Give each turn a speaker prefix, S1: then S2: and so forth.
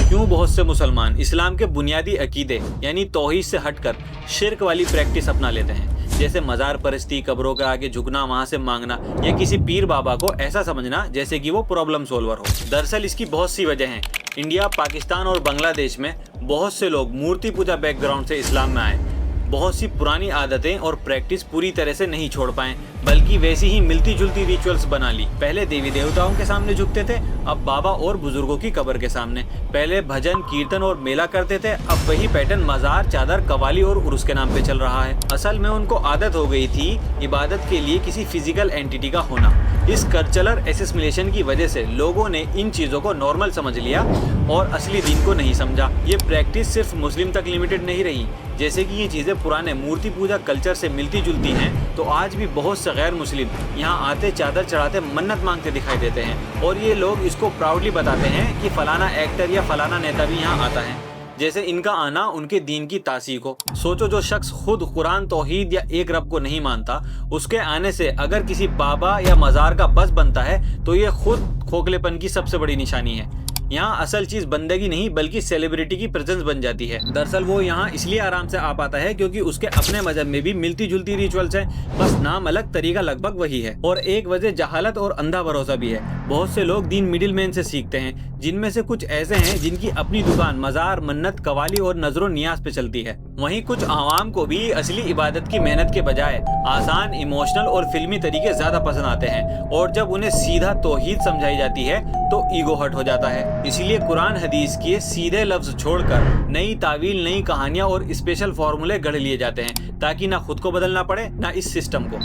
S1: کیوں بہت سے مسلمان اسلام کے بنیادی عقیدے یعنی توحید سے ہٹ کر شرک والی پریکٹس اپنا لیتے ہیں، جیسے مزار پرستی، قبروں کے آگے جھکنا، وہاں سے مانگنا، یا کسی پیر بابا کو ایسا سمجھنا جیسے کہ وہ پرابلم سولور ہو۔ دراصل اس کی بہت سی وجہ ہیں۔ انڈیا، پاکستان اور بنگلہ دیش میں بہت سے لوگ مورتی پوجا بیک گراؤنڈ سے اسلام میں آئے، بہت سی پرانی عادتیں اور پریکٹس پوری طرح سے نہیں چھوڑ پائے، بلکہ ویسی ہی ملتی جلتی ریچولز بنا لی۔ پہلے دیوی دیوتاؤں کے سامنے جھکتے تھے، اب بابا اور بزرگوں کی قبر کے سامنے۔ پہلے بھجن، کیرتن اور میلہ کرتے تھے، اب وہی پیٹرن مزار، چادر، قوالی اور عرس کے نام پہ چل رہا ہے۔ اصل میں ان کو عادت ہو گئی تھی عبادت کے لیے کسی فزیکل اینٹیٹی کا ہونا۔ اس کلچرل اسیمیلیشن کی وجہ سے لوگوں نے ان چیزوں کو نارمل سمجھ لیا اور اصلی دین کو نہیں سمجھا۔ یہ پریکٹس صرف مسلم تک لمیٹڈ نہیں رہی۔ جیسے کہ یہ چیزیں پرانے مورتی پوجا کلچر سے ملتی جلتی ہیں، تو آج بھی بہت سے غیر مسلم یہاں آتے، چادر چڑھاتے، منت مانگتے دکھائی دیتے ہیں، اور یہ لوگ اس کو پراؤڈلی بتاتے ہیں کہ فلانا ایکٹر یا فلانا نیتا بھی یہاں آتا ہے، جیسے ان کا آنا ان کے دین کی تعصیب ہو۔ سوچو، جو شخص خود قرآن، توحید یا ایک رب کو نہیں مانتا، اس کے آنے سے اگر کسی بابا یا مزار کا بس بنتا ہے تو یہ خود کھوکھلے پن کی سب سے بڑی نشانی ہے۔ یہاں اصل چیز بندگی نہیں بلکہ سیلیبریٹی کی پریزنس بن جاتی ہے۔ دراصل وہ یہاں اس لیے آرام سے آ پاتا ہے کیونکہ اس کے اپنے مذہب میں بھی ملتی جلتی ریچولز ہیں، بس نام الگ، طریقہ لگ بھگ وہی ہے۔ اور ایک وجہ جہالت اور اندھا بھروسہ بھی ہے۔ بہت سے لوگ دین مڈل مین سے سیکھتے ہیں، جن میں سے کچھ ایسے ہیں جن کی اپنی دکان مزار، منت، قوالی اور نظر و نیاز پہ چلتی ہے۔ وہیں کچھ عوام کو بھی اصلی عبادت کی محنت کے بجائے آسان، ایموشنل اور فلمی طریقے زیادہ پسند آتے ہیں، اور جب انہیں سیدھا توحید سمجھائی جاتی ہے تو ایگو ہرٹ ہو جاتا ہے۔ اسی لیے قرآن حدیث کے سیدھے لفظ چھوڑ کر نئی تعویل، نئی کہانیاں اور اسپیشل فارمولے گڑھ لیے جاتے ہیں، تاکہ نہ خود کو بدلنا پڑے نہ اس سسٹم کو۔